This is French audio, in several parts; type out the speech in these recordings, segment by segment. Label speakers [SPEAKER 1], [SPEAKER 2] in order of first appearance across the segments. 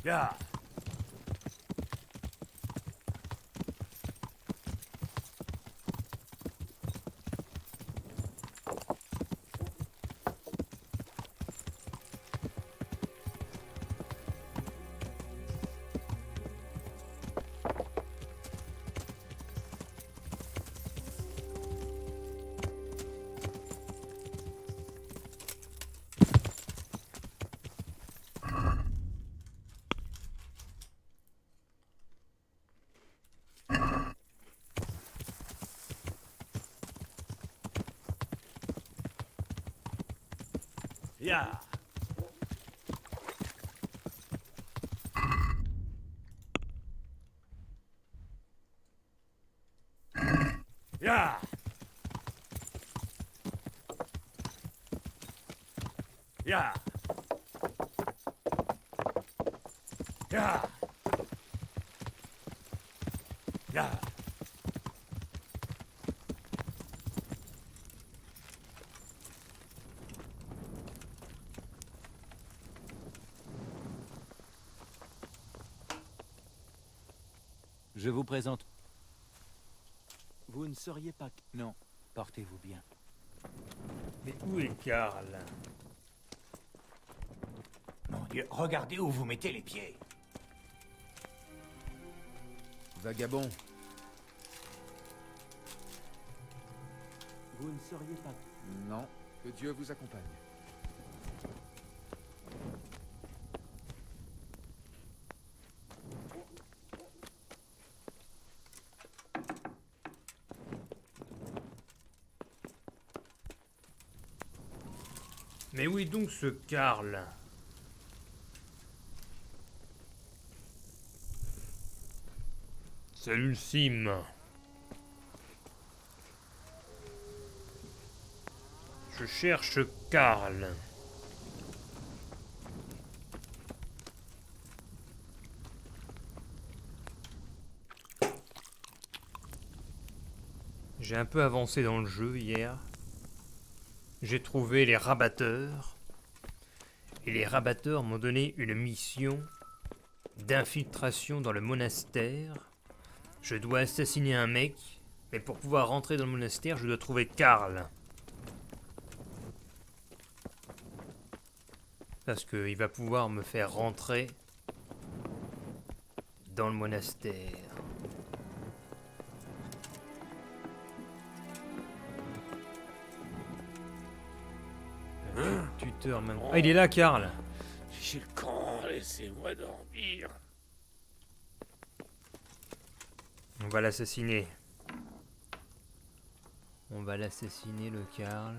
[SPEAKER 1] Ya. Ya. Ya. Ya. Ya. Ya.
[SPEAKER 2] Je vous présente. Vous ne seriez pas... Non, portez-vous bien.
[SPEAKER 1] Mais où est Karl?
[SPEAKER 3] Mon Dieu, regardez où vous mettez les pieds.
[SPEAKER 4] Vagabond,
[SPEAKER 2] Vous ne seriez pas...
[SPEAKER 4] non. Que Dieu vous accompagne.
[SPEAKER 1] Mais où est donc ce Karl? Salut Sim. Je cherche Karl. J'ai un peu avancé dans le jeu hier. J'ai trouvé les rabatteurs. Et les rabatteurs m'ont donné une mission d'infiltration dans le monastère. Je dois assassiner un mec, mais pour pouvoir rentrer dans le monastère, je dois trouver Karl. Parce qu'il va pouvoir me faire rentrer dans le monastère. Tuteur même. Ah, il est là, Karl.
[SPEAKER 5] J'ai le camp, laissez-moi dormir.
[SPEAKER 1] On va l'assassiner. On va l'assassiner, le Karl.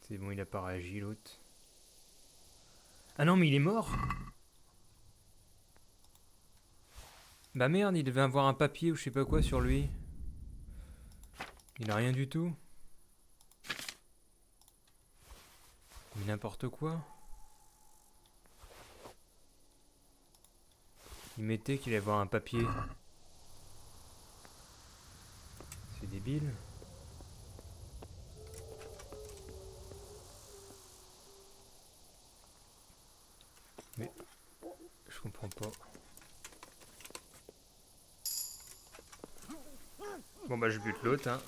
[SPEAKER 1] C'est bon, il a pas réagi, l'autre. Ah non, mais il est mort. Bah merde, il devait avoir un papier ou je sais pas quoi sur lui. Il a rien du tout. Mais n'importe quoi. Il mettait qu'il allait avoir un papier. C'est débile. Mais je comprends pas. Bon bah je bute l'autre hein.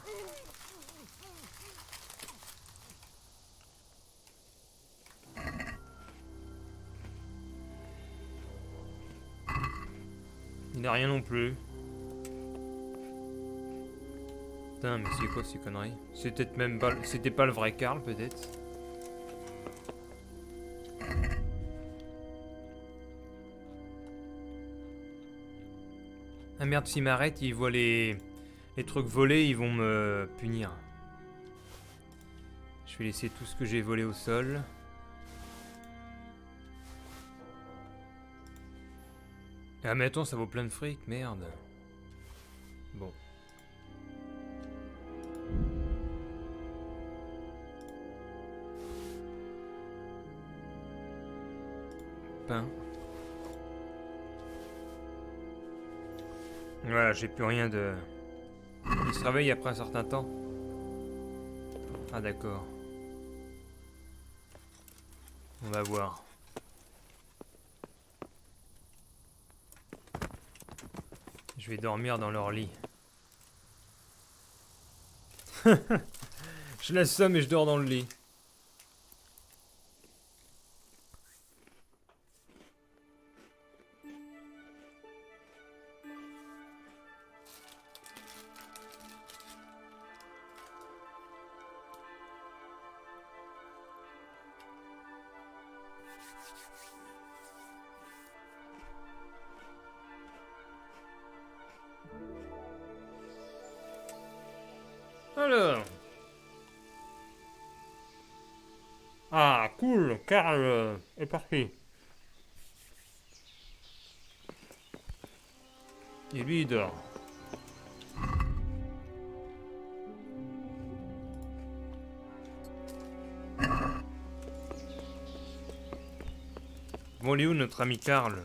[SPEAKER 1] Il n'a rien non plus. Putain mais c'est quoi ces conneries? C'était même pas... C'était pas le vrai Karl peut-être. Ah merde, s'il m'arrête, il voit les trucs volés, ils vont me punir. Je vais laisser tout ce que j'ai volé au sol. Ah mais attends, ça vaut plein de fric, merde. Bon. Pain. Voilà, j'ai plus rien de se réveille après un certain temps. Ah d'accord. On va voir. Je vais dormir dans leur lit. Je l'assomme et je dors dans le lit. Alors. Ah, cool, Karl est parti. Et lui, il dort. Bon, il est où notre ami Karl?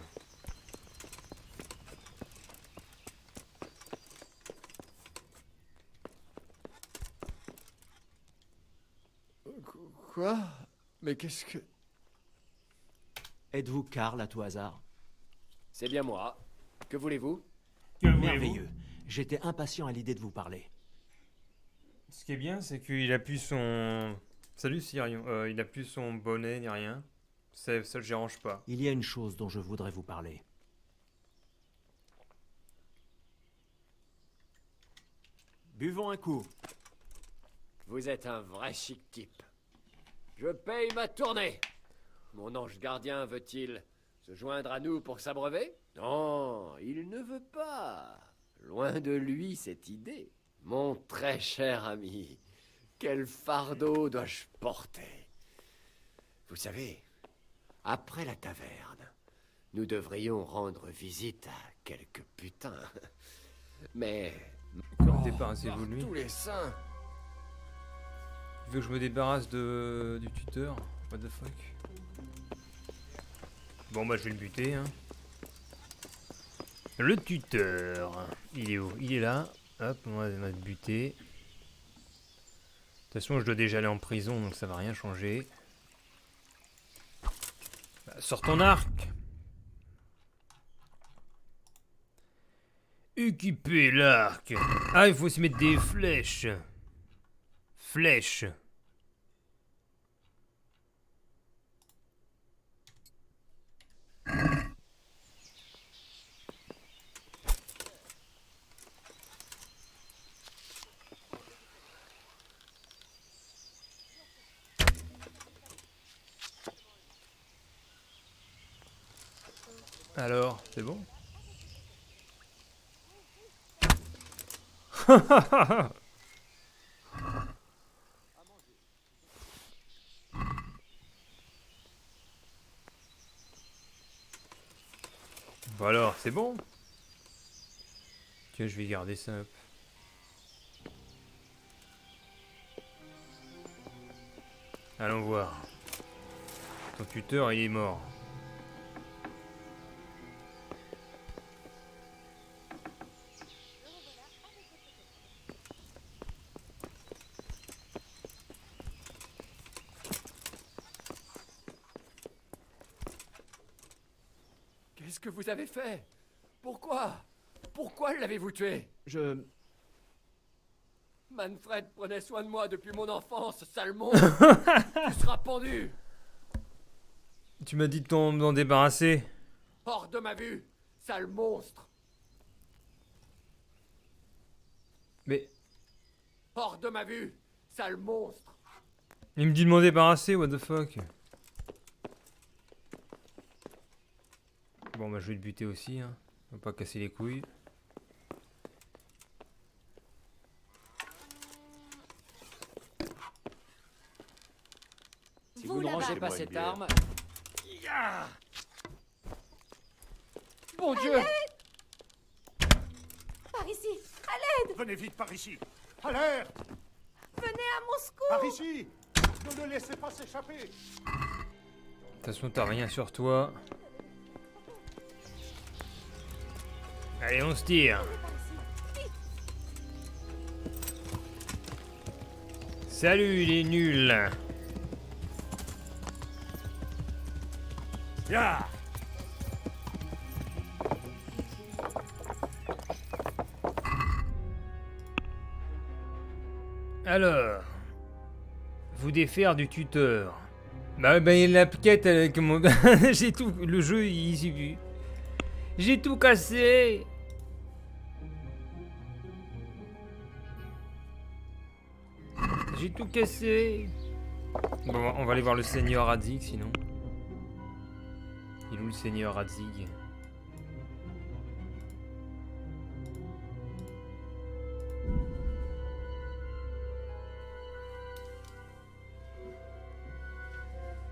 [SPEAKER 4] Quoi? Mais qu'est-ce que...
[SPEAKER 2] Êtes-vous Karl à tout hasard?
[SPEAKER 6] C'est bien moi. Que voulez-vous?
[SPEAKER 2] Merveilleux. J'étais impatient à l'idée de vous parler.
[SPEAKER 1] Ce qui est bien, c'est qu'il a plus son... Salut Sirion. Il a plus son bonnet ni rien. Ça le dérange pas.
[SPEAKER 2] Il y a une chose dont je voudrais vous parler. Buvons un coup.
[SPEAKER 6] Vous êtes un vrai chic type. Je paye ma tournée. Mon ange gardien veut-il se joindre à nous pour s'abreuver? Non, il ne veut pas. Loin de lui cette idée. Mon très cher ami, quel fardeau dois-je porter? Vous savez, après la taverne, nous devrions rendre visite à quelques putains. Mais...
[SPEAKER 1] Débarrassez-vous de lui.
[SPEAKER 6] Tous les saints.
[SPEAKER 1] Il veut que je me débarrasse du tuteur. What the fuck. Bon bah je vais le buter hein. Le tuteur. Il est où? Il est là. Hop, on va le buter. De toute façon je dois déjà aller en prison donc ça va rien changer. Bah, sors ton arc. Équiper l'arc. Ah il faut se mettre des flèches. Flèches. Alors, c'est bon? Bon alors, c'est bon? Tiens, je vais garder ça. Hop. Allons voir. Ton tuteur, il est mort.
[SPEAKER 6] Qu'est-ce que vous avez fait? Pourquoi? Pourquoi l'avez-vous tué? Manfred prenait soin de moi depuis mon enfance, sale monstre. Tu seras pendu.
[SPEAKER 1] Tu m'as dit de t'en débarrasser.
[SPEAKER 6] Hors de ma vue, sale monstre.
[SPEAKER 1] Mais
[SPEAKER 6] Hors de ma vue, sale monstre.
[SPEAKER 1] il me dit de m'en débarrasser, what the fuck. Bon bah je vais le buter aussi, hein. On va pas casser les couilles.
[SPEAKER 6] Si vous ne rangez pas cette arme... Ya! Bon Dieu!
[SPEAKER 7] Par ici! À l'aide!
[SPEAKER 3] Venez vite par ici. Alerte!
[SPEAKER 7] Venez à mon secours!
[SPEAKER 3] Par ici! Ne le laissez pas s'échapper.
[SPEAKER 1] De toute façon t'as rien sur toi. Allez on se tire.
[SPEAKER 7] Par ici! Vite!
[SPEAKER 1] Salut les nuls.
[SPEAKER 5] Ya.
[SPEAKER 1] Alors, vous défaire du tuteur. Bah la quête, comment... j'ai tout, le jeu, j'ai tout cassé. J'ai tout cassé. Bon, on va aller voir le seigneur Radzig sinon. Il est où le seigneur Radzig?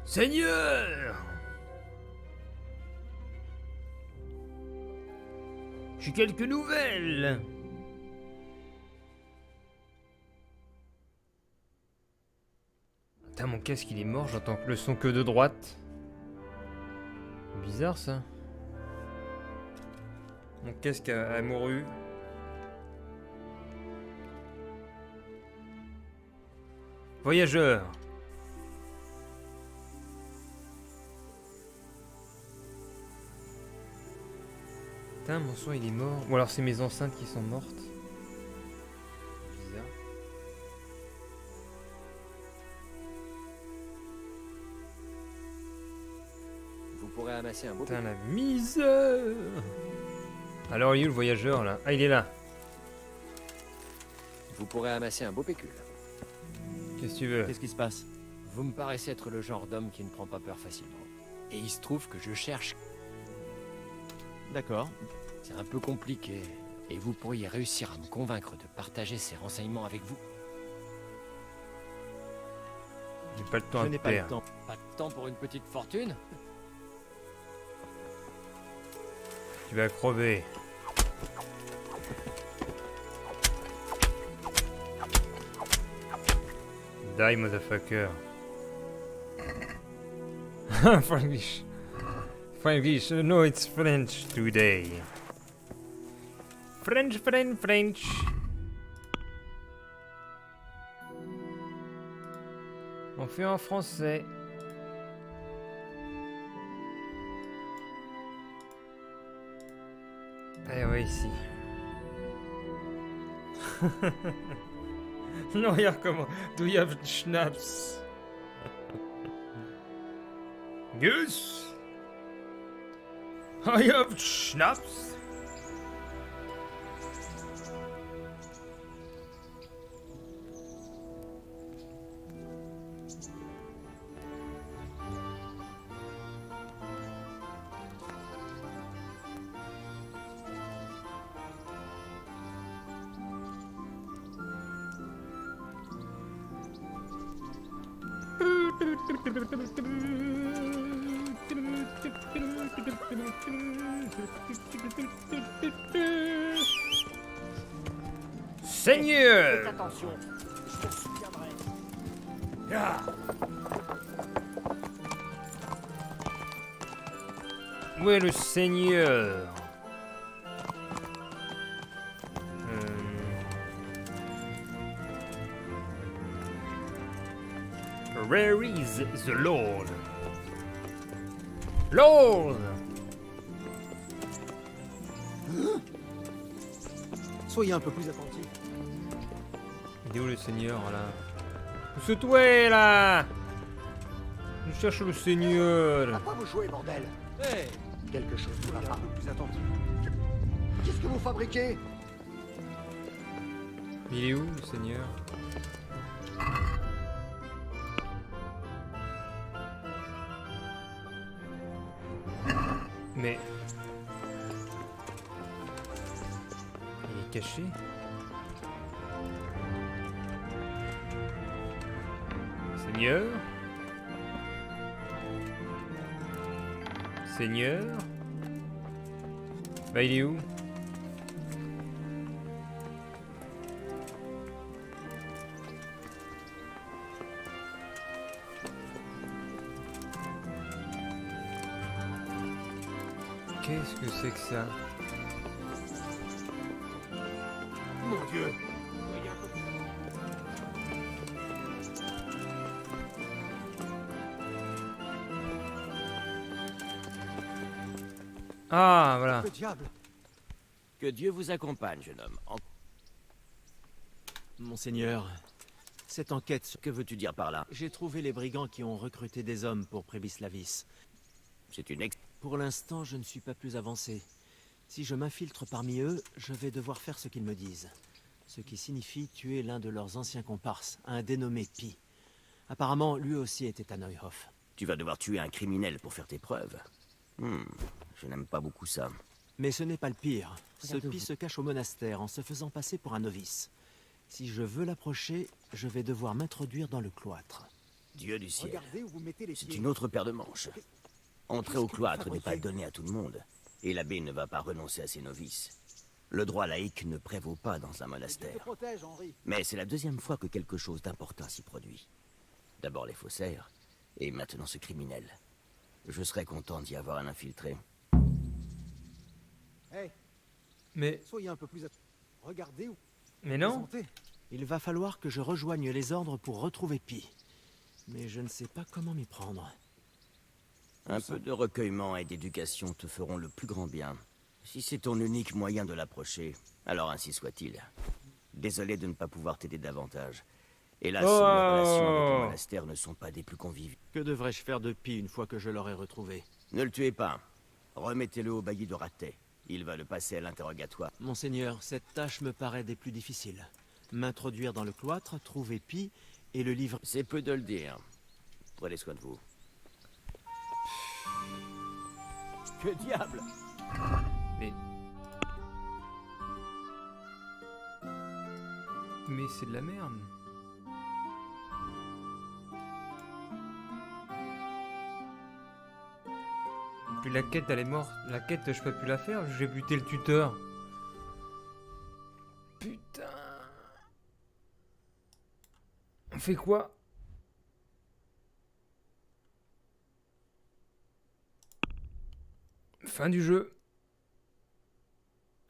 [SPEAKER 1] Seigneur! J'ai quelques nouvelles. Putain, mon casque il est mort, j'entends le son que de droite. Bizarre ça. Mon casque a mouru. Voyageur. Putain, mon son il est mort. Ou alors c'est mes enceintes qui sont mortes. Bizarre.
[SPEAKER 6] Vous pourrez amasser un beau...
[SPEAKER 1] Putain, la misère. Alors, il est où le voyageur là? Ah, il est là.
[SPEAKER 6] Vous pourrez amasser un beau pécule.
[SPEAKER 1] Qu'est-ce que tu veux?
[SPEAKER 2] Qu'est-ce qui se passe?
[SPEAKER 6] Vous me paraissez être le genre d'homme qui ne prend pas peur facilement. Et il se trouve que je cherche...
[SPEAKER 2] D'accord.
[SPEAKER 6] C'est un peu compliqué. Et vous pourriez réussir à me convaincre de partager ces renseignements avec vous.
[SPEAKER 1] J'ai pas le temps
[SPEAKER 2] Je
[SPEAKER 1] à
[SPEAKER 2] n'ai
[SPEAKER 1] te
[SPEAKER 2] pas le
[SPEAKER 1] perdre.
[SPEAKER 2] temps.
[SPEAKER 6] Pas de temps pour une petite fortune?
[SPEAKER 1] Tu vas crever. Die, motherfucker. Franglish. Franglish. No, it's French today. French, French, French. On fait en français. Eh ouais, ici. Non, il recommence. Do you have schnapps? Yes. I have schnapps. Seigneur!
[SPEAKER 3] Attention, je m'en souviendrai.
[SPEAKER 5] Ya.
[SPEAKER 1] Où est le Seigneur? Where is the Lord? Lord!
[SPEAKER 3] Soyez un peu plus attentifs.
[SPEAKER 1] Il est où le Seigneur là? Pousse-toi là! Je cherche le Seigneur.
[SPEAKER 3] À quoi vous jouez, bordel?
[SPEAKER 2] Hey.
[SPEAKER 3] Quelque chose ne va pas. Un peu plus attentif. Qu'est-ce que vous fabriquez?
[SPEAKER 1] Il est où le Seigneur? Mais... il est caché? Seigneur? Seigneur? Bah il est où? Qu'est-ce que c'est que ça?
[SPEAKER 5] Mon Dieu.
[SPEAKER 1] Ah, voilà.
[SPEAKER 3] Le diable.
[SPEAKER 8] Que Dieu vous accompagne, jeune homme.
[SPEAKER 2] Monseigneur, cette enquête...
[SPEAKER 8] Que veux-tu dire par là?
[SPEAKER 2] J'ai trouvé les brigands qui ont recruté des hommes pour Prébislavis.
[SPEAKER 8] C'est une
[SPEAKER 2] Pour l'instant, je ne suis pas plus avancé. Si je m'infiltre parmi eux, je vais devoir faire ce qu'ils me disent. Ce qui signifie tuer l'un de leurs anciens comparses, un dénommé Pi. Apparemment, lui aussi était à Neuhof.
[SPEAKER 8] Tu vas devoir tuer un criminel pour faire tes preuves. Je n'aime pas beaucoup ça.
[SPEAKER 2] Mais ce n'est pas le pire. Ce Pi se cache au monastère en se faisant passer pour un novice. Si je veux l'approcher, je vais devoir m'introduire dans le cloître.
[SPEAKER 8] Dieu du ciel.
[SPEAKER 3] Regardez où vous mettez les
[SPEAKER 8] C'est
[SPEAKER 3] pieds.
[SPEAKER 8] une autre paire de manches. Entrer au cloître n'est pas donné à tout le monde. Et l'abbé ne va pas renoncer à ses novices. Le droit laïque ne prévaut pas dans un
[SPEAKER 3] Je te
[SPEAKER 8] monastère.
[SPEAKER 3] protège, Henri.
[SPEAKER 8] Mais c'est la deuxième fois que quelque chose d'important s'y produit. D'abord les faussaires, et maintenant ce criminel. Je serais content d'y avoir un infiltré.
[SPEAKER 3] Hey,
[SPEAKER 1] Mais,
[SPEAKER 3] soyez un peu plus... Regardez où...
[SPEAKER 1] mais non.
[SPEAKER 3] Présentez.
[SPEAKER 2] Il va falloir que je rejoigne les ordres pour retrouver Pi. Mais je ne sais pas comment m'y prendre.
[SPEAKER 8] Un peu de recueillement et d'éducation te feront le plus grand bien. Si c'est ton unique moyen de l'approcher, alors ainsi soit-il. Désolé de ne pas pouvoir t'aider davantage. Hélas,
[SPEAKER 1] Oh.
[SPEAKER 8] les relations avec le monastère ne sont pas des plus conviviales.
[SPEAKER 2] Que devrais-je faire de Pi une fois que je l'aurai retrouvé?
[SPEAKER 8] Ne le tuez pas. Remettez-le au bailli de Ratet. Il va le passer à l'interrogatoire.
[SPEAKER 2] Monseigneur, cette tâche me paraît des plus difficiles. M'introduire dans le cloître, trouver Pi et le livre...
[SPEAKER 8] C'est peu de le dire. Prenez soin de vous.
[SPEAKER 2] Que diable!
[SPEAKER 1] Mais... Mais c'est de la merde. Puis la quête, elle est morte. La quête, je peux plus la faire. J'ai buté le tuteur. Putain. On fait quoi? Fin du jeu.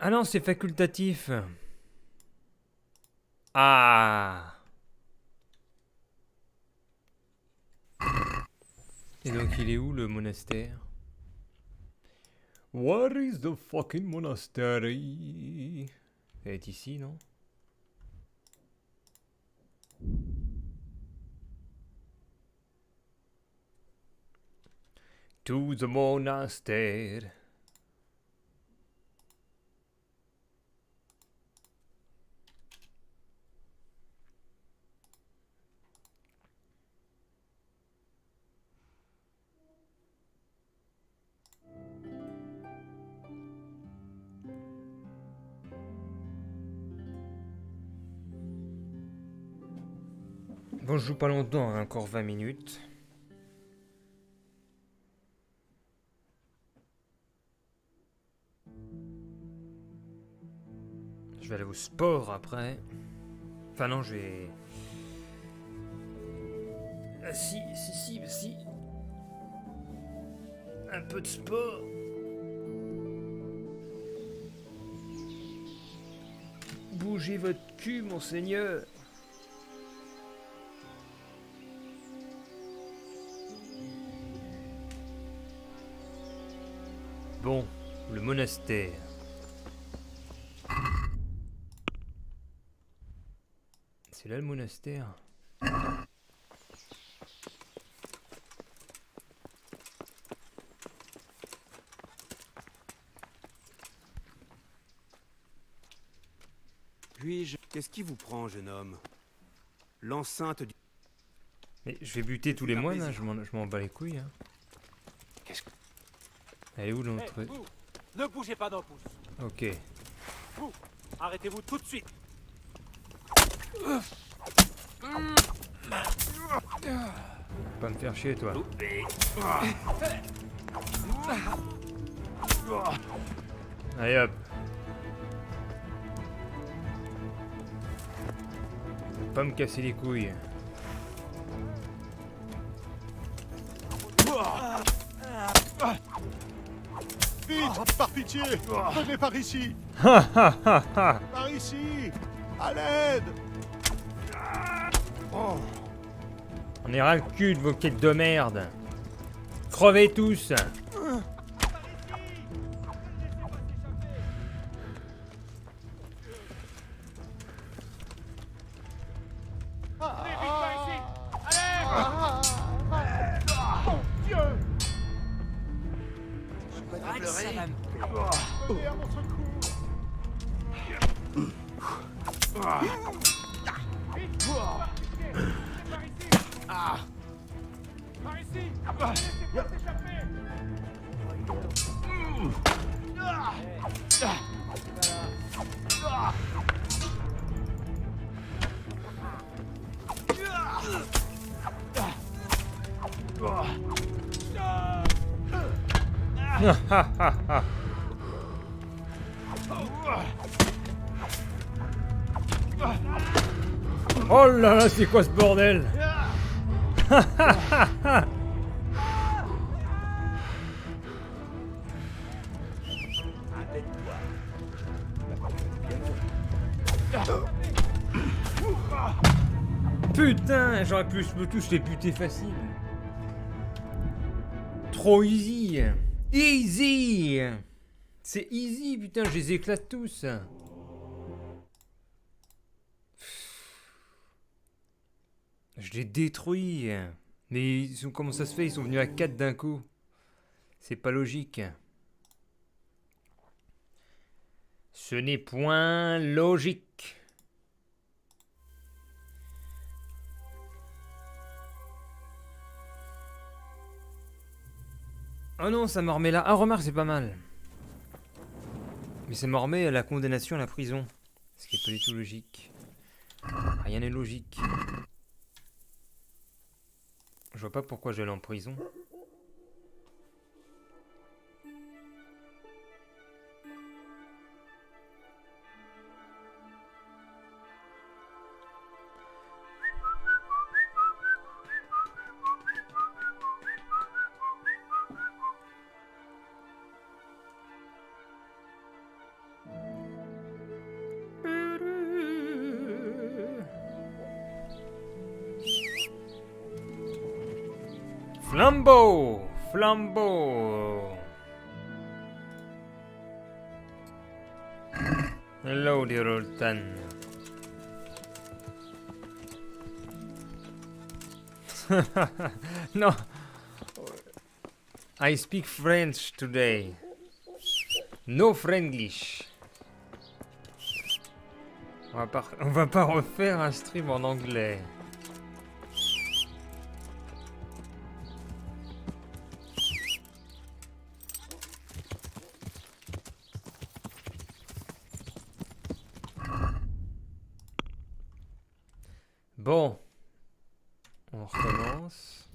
[SPEAKER 1] Ah non, c'est facultatif. Ah. Et donc il est où le monastère? What is the fucking monastery? Elle est ici, non? To the monastery. Bon, je joue pas longtemps, hein, encore 20 minutes. Je vais aller au sport après. Enfin non, je vais... Ah si. Un peu de sport. Bougez votre cul, monseigneur. Bon, le monastère. C'est là le monastère.
[SPEAKER 9] Puis-je... Qu'est-ce qui vous prend, jeune homme? L'enceinte du...
[SPEAKER 1] Mais je vais buter tous les moines, hein, je m'en bats les couilles. Hein.
[SPEAKER 9] Qu'est-ce que...
[SPEAKER 1] Elle est où l'autre?
[SPEAKER 10] Ne bougez pas d'un pouce.
[SPEAKER 1] Ok.
[SPEAKER 10] Vous, arrêtez-vous tout de suite.
[SPEAKER 1] Pas me faire chier, toi. Allez hop. Pas me casser les couilles.
[SPEAKER 4] Vite, par pitié, venez par ici,
[SPEAKER 1] Ha ha ha ha.
[SPEAKER 4] par ici, à l'aide.
[SPEAKER 1] On est ras le cul de vos quêtes de merde. Crevez tous.
[SPEAKER 10] Allez, vite par ici. Allez.
[SPEAKER 3] Mon Dieu!
[SPEAKER 4] Venez à mon secours. Vite, par ici. Par ici. Laissez pas s'échapper.
[SPEAKER 1] Oh là là, c'est quoi ce bordel? Putain, j'aurais pu me tous les buter facile. Trop easy. Easy. C'est easy, putain, je les éclate tous. Je les détruis. Mais comment ça se fait? Ils sont venus à 4 d'un coup. C'est pas logique. Ce n'est point logique. Oh non, ça me remet là. Ah, remarque, c'est pas mal. Mais ça me remet à la condamnation à la prison. Ce qui est pas du tout logique. Rien n'est logique. Je vois pas pourquoi je vais aller en prison. Flambeau! Flambeau! Hello, dear old Tan. No. I speak French today. No Frenglish. On va pas refaire un stream en anglais. Bon, on recommence.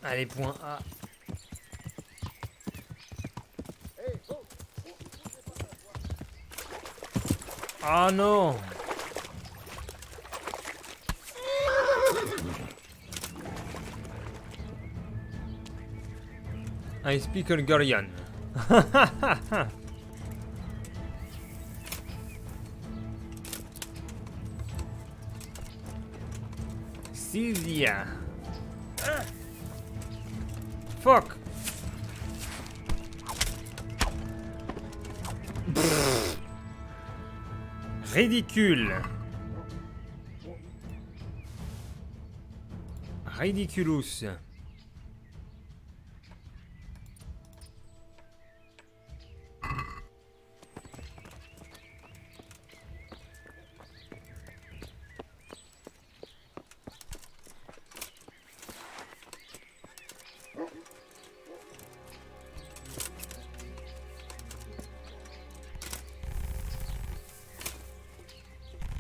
[SPEAKER 1] Allez, point A. Ah non! I speak Hungarian. Sylvia. Fuck. Ridicule. Ridiculous.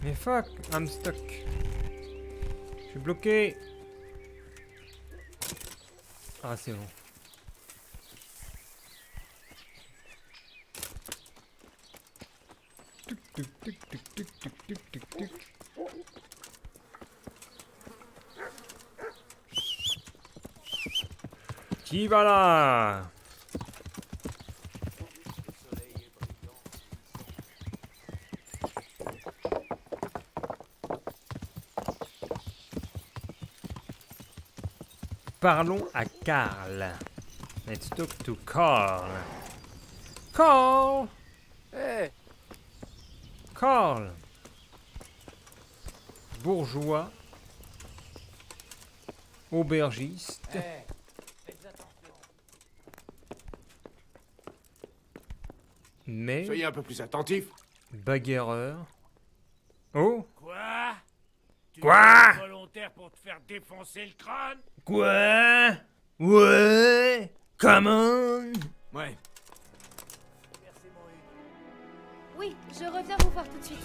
[SPEAKER 1] Mais fuck, I'm stuck. Je suis bloqué. Ah, c'est bon. Tuc, tuc, tuc, tuc, tuc, tuc, tuc, tuc, tuc. Qui va là? Parlons à Carl. Let's talk to Carl. Carl!
[SPEAKER 6] Hé,
[SPEAKER 1] Carl! Bourgeois. Aubergiste. Mais
[SPEAKER 10] Soyez un peu plus attentif.
[SPEAKER 1] bagarreur. Oh!
[SPEAKER 5] Quoi? Tu
[SPEAKER 1] Quoi?
[SPEAKER 5] es volontaire pour te faire défoncer le crâne?
[SPEAKER 1] Quoi? Ouais? Come on?
[SPEAKER 9] Ouais.
[SPEAKER 7] Oui, je reviens vous voir tout de suite.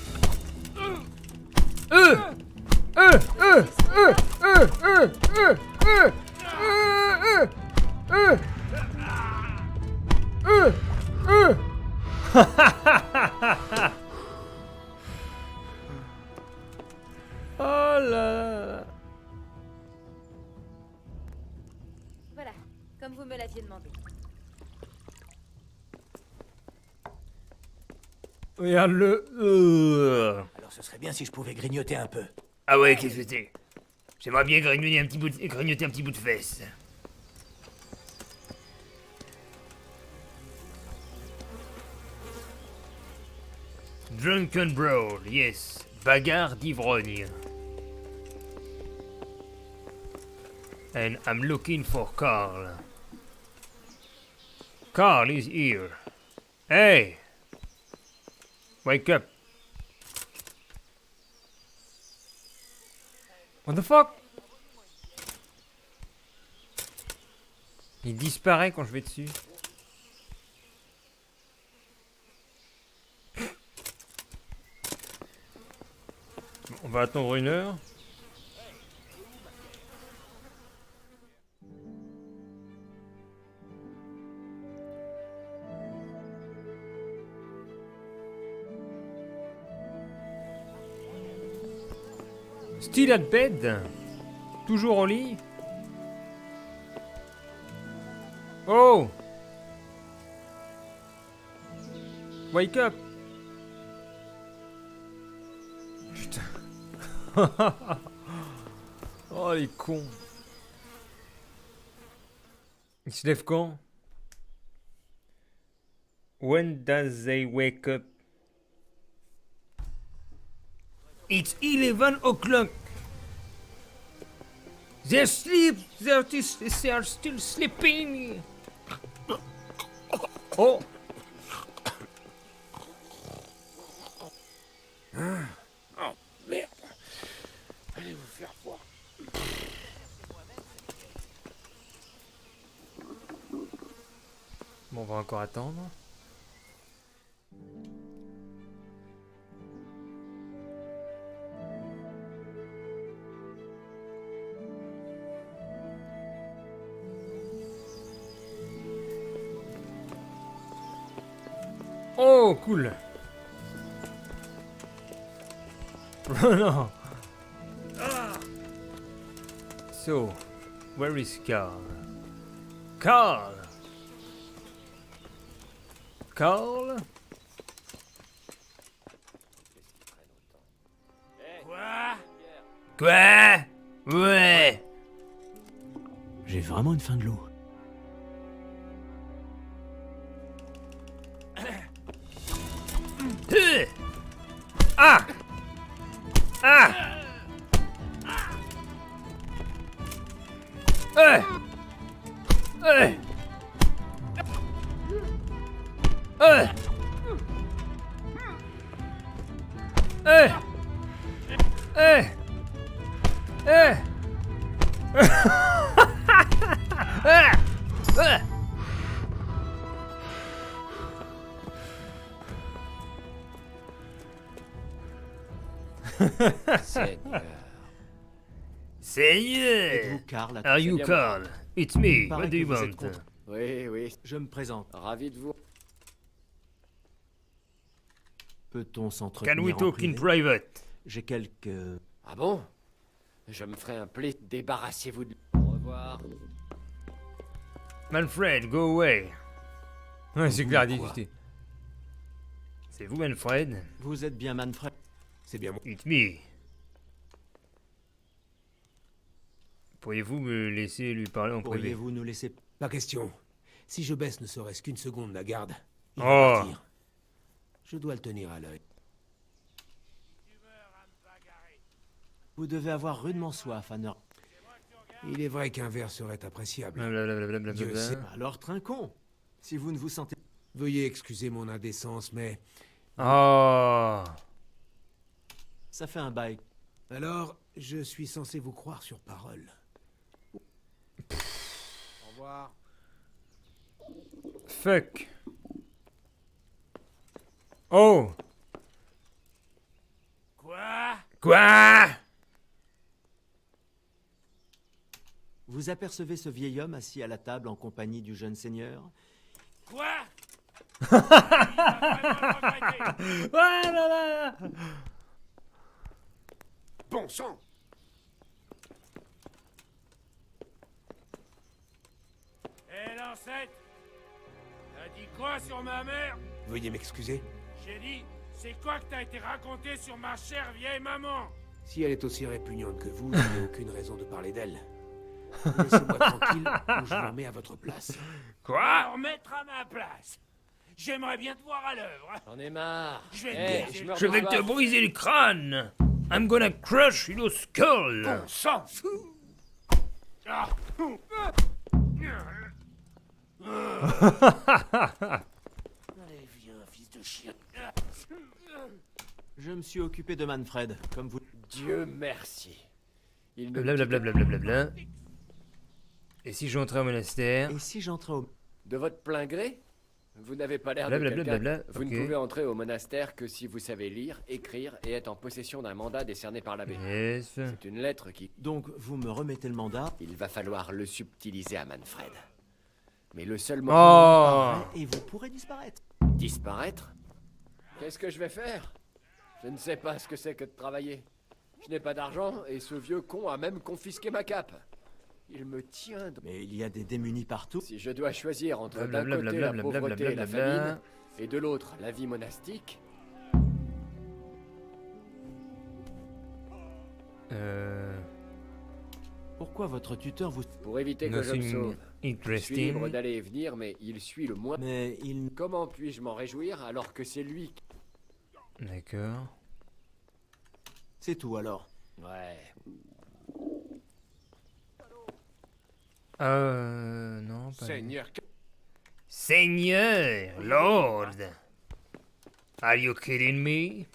[SPEAKER 1] Oh là là.
[SPEAKER 7] Voilà, comme vous me l'aviez demandé.
[SPEAKER 1] Regarde-le.
[SPEAKER 3] Alors ce serait bien si je pouvais grignoter un peu.
[SPEAKER 1] Ah ouais, qu'est-ce que c'est? J'aimerais bien grignoter un petit bout de fesse. Drunken Brawl, yes. Bagarre d'ivrogne. And I'm looking for Carl. Carl is here. Hey! Wake up. What the fuck? Il disparaît quand je vais dessus. Bon, on va attendre 1 heure. Still at bed? Toujours au lit? Oh! Wake up! Putain. Oh les cons. Il se lève quand? When does they wake up? It's 11 o'clock. They're asleep. They are still sleeping. Oh.
[SPEAKER 5] Oh, merde. Allez vous faire voir.
[SPEAKER 1] Bon, on va encore attendre. Oh, cool. Oh non. So, where is Carl? Carl! Carl?
[SPEAKER 5] Quoi?
[SPEAKER 1] Quoi? Ouais.
[SPEAKER 2] J'ai vraiment une faim de loup.
[SPEAKER 1] Ah! Ah! Hey! Hey! Hey! Hey! Hey! Hey! Ah! Ah!
[SPEAKER 6] Seigneur.
[SPEAKER 1] Seigneur!
[SPEAKER 2] Êtes-vous Carl?
[SPEAKER 1] Are you
[SPEAKER 6] bien
[SPEAKER 1] Carl? It's me.
[SPEAKER 2] Paraît
[SPEAKER 1] What do
[SPEAKER 2] que
[SPEAKER 1] you
[SPEAKER 2] vous êtes
[SPEAKER 1] want?
[SPEAKER 2] contre-
[SPEAKER 6] Oui, oui.
[SPEAKER 2] Je me présente.
[SPEAKER 6] Ravi de vous.
[SPEAKER 2] Peut-on s'entretenir
[SPEAKER 1] Can we
[SPEAKER 2] en
[SPEAKER 1] talk in
[SPEAKER 2] privé?
[SPEAKER 1] private?
[SPEAKER 2] J'ai quelques...
[SPEAKER 6] Ah bon? Je me ferai un plaisir. Débarrassez-vous de... Au revoir.
[SPEAKER 1] Manfred, go away. Ouais, c'est clair,
[SPEAKER 2] quoi?
[SPEAKER 1] discuter. C'est vous, Manfred?
[SPEAKER 2] Vous êtes bien Manfred?
[SPEAKER 4] C'est bien moi.
[SPEAKER 1] It's me. Pourriez-vous me laisser lui parler en privé?
[SPEAKER 2] Pourriez-vous nous laisser...
[SPEAKER 11] Pas question. Si je baisse ne serait-ce qu'une seconde la garde, il
[SPEAKER 1] Oh.
[SPEAKER 11] va partir. Je dois le tenir à l'œil.
[SPEAKER 2] Vous devez avoir rudement soif, Anna.
[SPEAKER 11] Il est vrai qu'un verre serait appréciable.
[SPEAKER 1] Blablabla.
[SPEAKER 11] Dieu sait.
[SPEAKER 2] Alors trinquons. Si vous ne vous sentez...
[SPEAKER 11] Veuillez excuser mon indécence, mais...
[SPEAKER 1] Oh.
[SPEAKER 2] Ça fait un bail.
[SPEAKER 11] Alors, je suis censé vous croire sur parole.
[SPEAKER 3] Au revoir.
[SPEAKER 1] Fuck. Oh.
[SPEAKER 10] Quoi?
[SPEAKER 1] Quoi?
[SPEAKER 2] Vous apercevez ce vieil homme assis à la table en compagnie du jeune seigneur?
[SPEAKER 10] Quoi? Il va vraiment regretter.
[SPEAKER 1] Voilà.
[SPEAKER 4] Bon sang!
[SPEAKER 10] Hé, l'ancêtre! T'as dit quoi sur ma mère?
[SPEAKER 11] Veuillez m'excuser.
[SPEAKER 10] J'ai dit, c'est quoi que t'as été raconté sur ma chère vieille maman?
[SPEAKER 11] Si elle est aussi répugnante que vous, je n'ai aucune raison de parler d'elle. Laissez-moi tranquille ou je vous mets à votre place.
[SPEAKER 1] Quoi?
[SPEAKER 10] Alors, mettre à ma place. J'aimerais bien te voir à l'œuvre.
[SPEAKER 6] J'en ai marre.
[SPEAKER 10] Je vais te
[SPEAKER 6] Eh,
[SPEAKER 10] baiser.
[SPEAKER 6] meurs
[SPEAKER 1] Je
[SPEAKER 6] de
[SPEAKER 1] vais te
[SPEAKER 6] soif.
[SPEAKER 1] briser le crâne. I'm gonna crush your skull.
[SPEAKER 10] Bon sang! Ah. Allez, viens, fils de chien.
[SPEAKER 2] Je me suis occupé de Manfred, comme vous...
[SPEAKER 6] Dieu merci. Il ne
[SPEAKER 1] Blablabla. Et si j'entrais au monastère?
[SPEAKER 2] Et si j'entrais au...
[SPEAKER 6] De votre plein gré? Vous n'avez pas l'air de
[SPEAKER 1] Blablabla.
[SPEAKER 6] quelqu'un. Vous
[SPEAKER 1] Ok.
[SPEAKER 6] ne pouvez entrer au monastère que si vous savez lire, écrire et être en possession d'un mandat décerné par l'abbé.
[SPEAKER 1] Yes.
[SPEAKER 6] C'est une lettre qui...
[SPEAKER 2] Donc, vous me remettez le mandat,
[SPEAKER 6] Il va falloir le subtiliser à Manfred. Mais le seul
[SPEAKER 1] Oh.
[SPEAKER 6] moyen
[SPEAKER 2] et vous pourrez disparaître.
[SPEAKER 6] disparaître? Qu'est-ce que je vais faire? Je ne sais pas ce que c'est que de travailler. Je n'ai pas d'argent et ce vieux con a même confisqué ma cape. Il me tient...
[SPEAKER 2] Mais il y a des démunis partout.
[SPEAKER 6] Si je dois choisir entre d'un
[SPEAKER 1] Blablabla,
[SPEAKER 6] côté la
[SPEAKER 1] blablabla,
[SPEAKER 6] pauvreté et la
[SPEAKER 1] blablabla.
[SPEAKER 6] famine, et de l'autre la vie monastique,
[SPEAKER 2] Pourquoi votre tuteur vous...
[SPEAKER 6] pour éviter que je me
[SPEAKER 1] Nothing
[SPEAKER 6] sauve, je suis libre
[SPEAKER 1] interesting.
[SPEAKER 6] d'aller et venir, mais il suit le moins.
[SPEAKER 2] Mais il...
[SPEAKER 6] Comment puis-je m'en réjouir alors que c'est lui qui...
[SPEAKER 1] D'accord.
[SPEAKER 2] C'est tout alors.
[SPEAKER 6] Ouais.
[SPEAKER 1] Non, pas...
[SPEAKER 4] Seigneur,
[SPEAKER 1] Seigneur, Lord. Are you kidding me?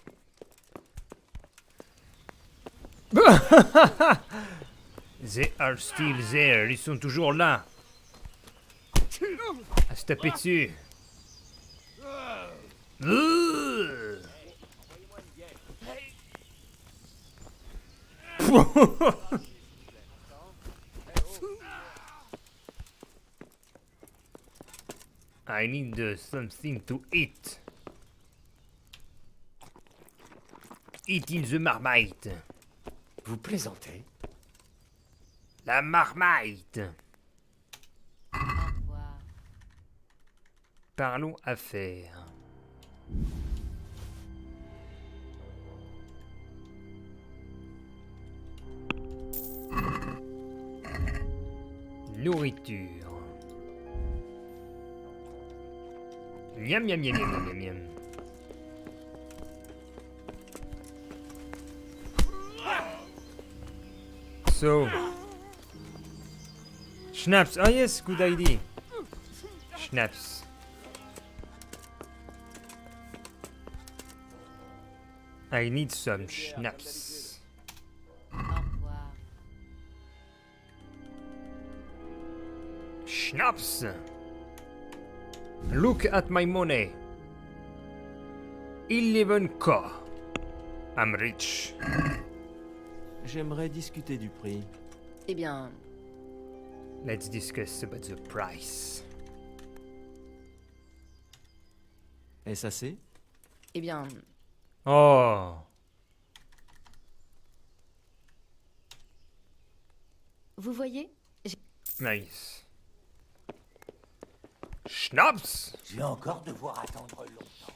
[SPEAKER 1] They are still there. Ils sont toujours là. À se taper dessus. I need something to eat. Eat in the marmite.
[SPEAKER 6] Vous plaisantez?
[SPEAKER 1] La marmite.
[SPEAKER 7] Au revoir.
[SPEAKER 1] Parlons affaires. Nourriture. Miam miam miam miam miam miam. So. Schnapps. Oh yes, good idea. Schnapps. I need some schnapps.
[SPEAKER 7] Au revoir.
[SPEAKER 1] Schnapps. Look at my money. 11K. I'm rich.
[SPEAKER 2] J'aimerais discuter du prix.
[SPEAKER 7] Eh bien,
[SPEAKER 1] Let's discuss about the price.
[SPEAKER 2] Est-ce assez?
[SPEAKER 7] eh bien,
[SPEAKER 1] Oh.
[SPEAKER 7] vous voyez,
[SPEAKER 1] Nice. Schnapps.
[SPEAKER 3] Je vais encore devoir attendre longtemps.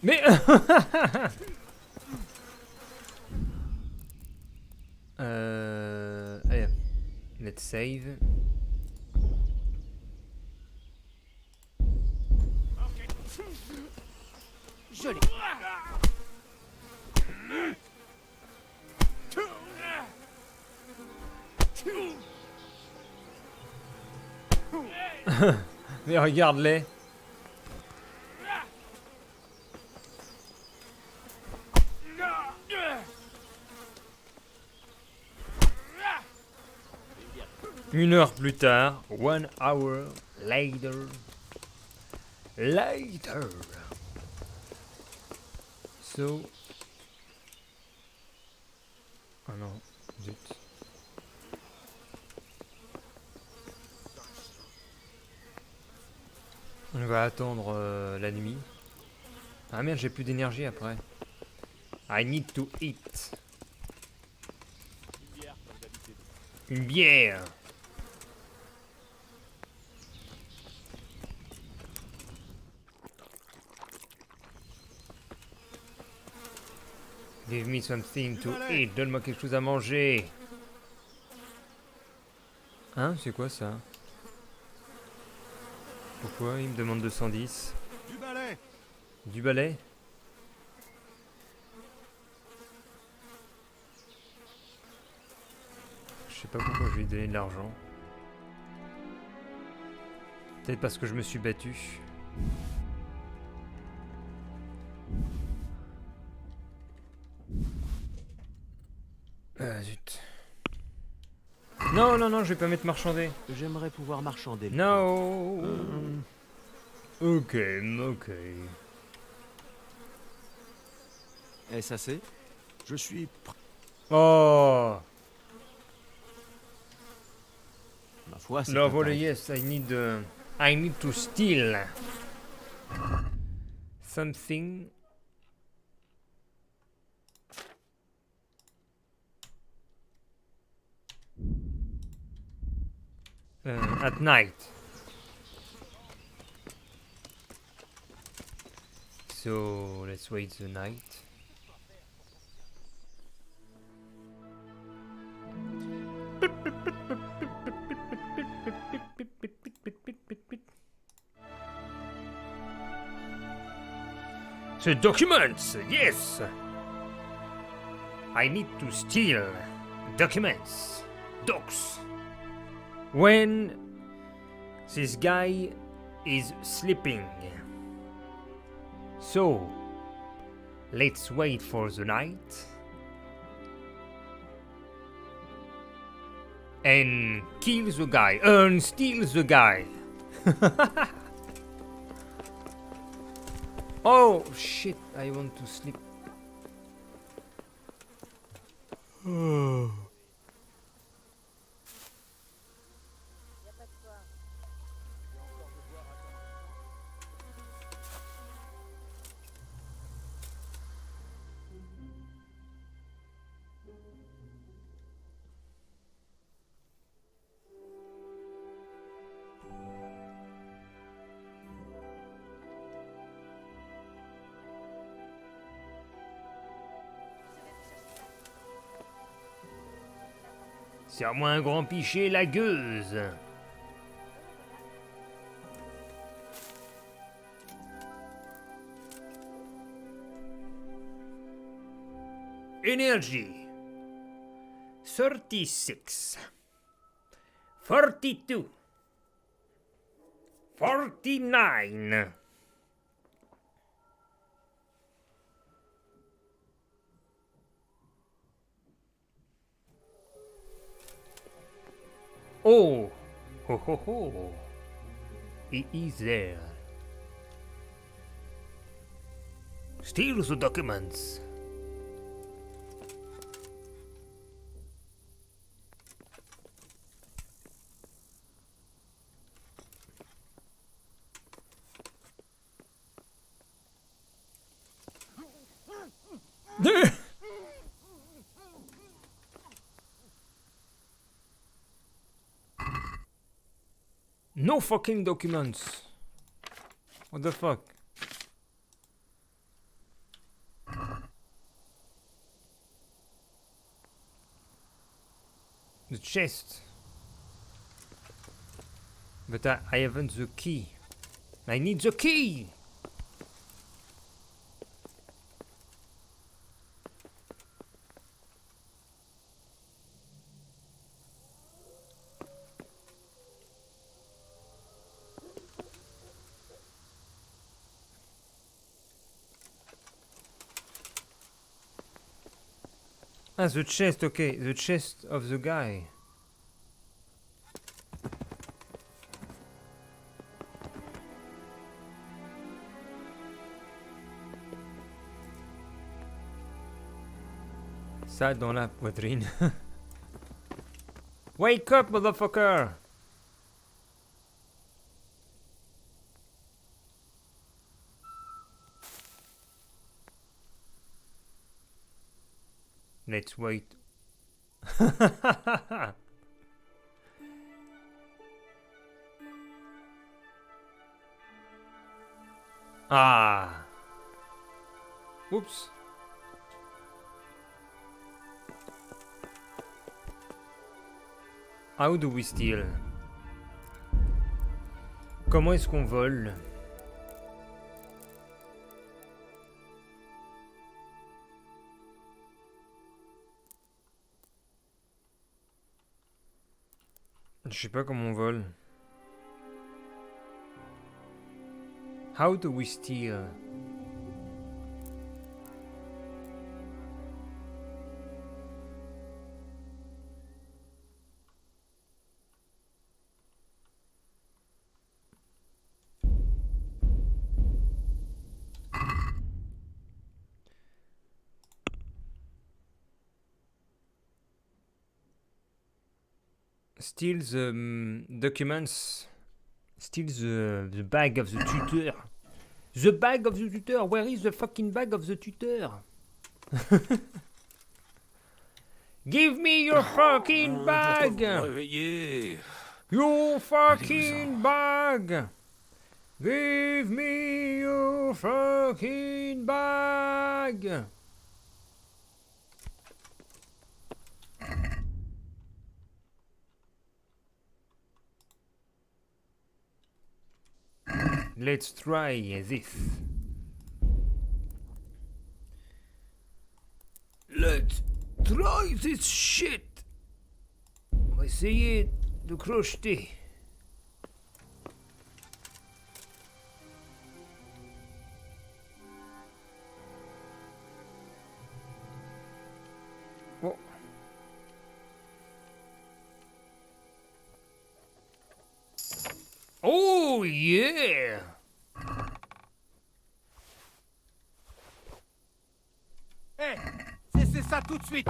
[SPEAKER 1] Mais... Allez. let's save.
[SPEAKER 11] Je l'ai.
[SPEAKER 1] Mais regarde-les. Une heure plus tard, 1 hour later. So. Oh non, zut. On va attendre la nuit. Ah merde, j'ai plus d'énergie après. I need to eat. Une bière. Give me something to eat. Donne-moi quelque chose à manger. Hein? C'est quoi ça? Pourquoi il me demande 210?
[SPEAKER 4] Du balai.
[SPEAKER 1] Du balai? Je sais pas pourquoi je lui ai donné de l'argent. Peut-être parce que je me suis battu. Zut. Non, non, non, je vais pas mettre marchander.
[SPEAKER 2] J'aimerais pouvoir marchander.
[SPEAKER 1] No. Ok, ok.
[SPEAKER 2] Est-ce assez?
[SPEAKER 9] Je suis
[SPEAKER 1] Oh.
[SPEAKER 2] Ma foi, c'est
[SPEAKER 1] Là,
[SPEAKER 2] un
[SPEAKER 1] voilà,
[SPEAKER 2] tarif.
[SPEAKER 1] yes, I need to steal something. At night. So let's wait the night. The documents, yes. I need to steal documents, docs. When this guy is sleeping. So, let's wait for the night. And kill the guy. And steal the guy. Oh, shit. I want to sleep. Serre-moi un grand pichet, la gueuse. Energy. 36. 42. 49. Oh, ho ho ho. He is there. Steal the documents. No fucking documents. What the fuck? The chest. But I haven't the key. I need the key! Ah, the chest, okay. The chest of the guy. Ça dans la poitrine. Wake up, motherfucker! Let's wait. Ah! Oups! How do we steal? Comment est-ce qu'on vole? Je sais pas comment on vole. How do we steal? Steal the documents. Steal the bag of the tutor. The bag of the tutor. Where is the fucking bag of the tutor? Give me your fucking bag. Your fucking bag. Give me your fucking bag. Let's try this. Let's try this shit. On va essayer de crocheter. Oh. Oh yeah!
[SPEAKER 10] Hé, cessez ça tout de suite!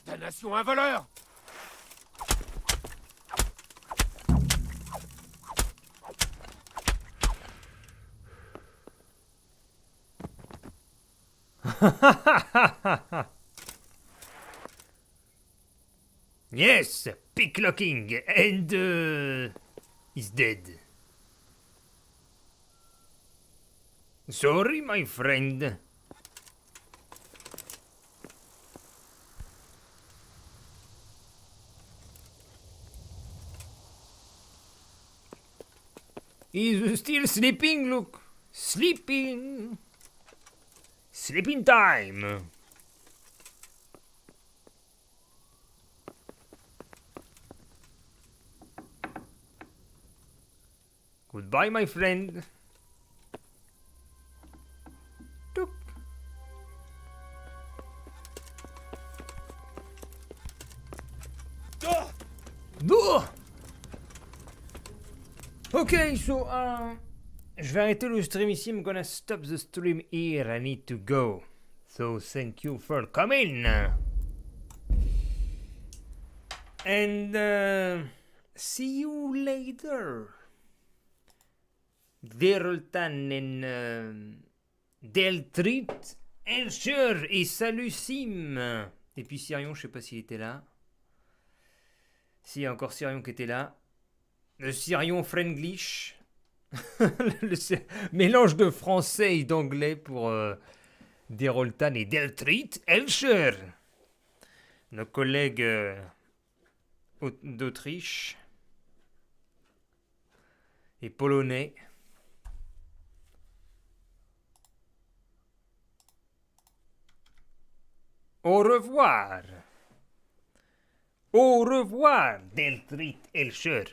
[SPEAKER 10] Damnation, un voleur!
[SPEAKER 1] Yes, picklocking and is dead. Sorry, my friend. He's still sleeping, look. Sleeping. Sleeping time. Goodbye, my friend. Tuk. Oh! Okay, so je vais arrêter le stream ici. I'm gonna stop the stream here. I need to go. So thank you for coming. And see you later. Deroltan en Deltrit, Elcher et salut Sim. Et puis Sirion, je sais pas s'il était là. S'il y a encore Sirion qui était là. Le Sirion Friendlish. Le mélange de français et d'anglais pour Deroltan et Deltrit, Elcher. Nos collègues d'Autriche. et polonais. Au revoir. Au revoir, Deltrit Elcher.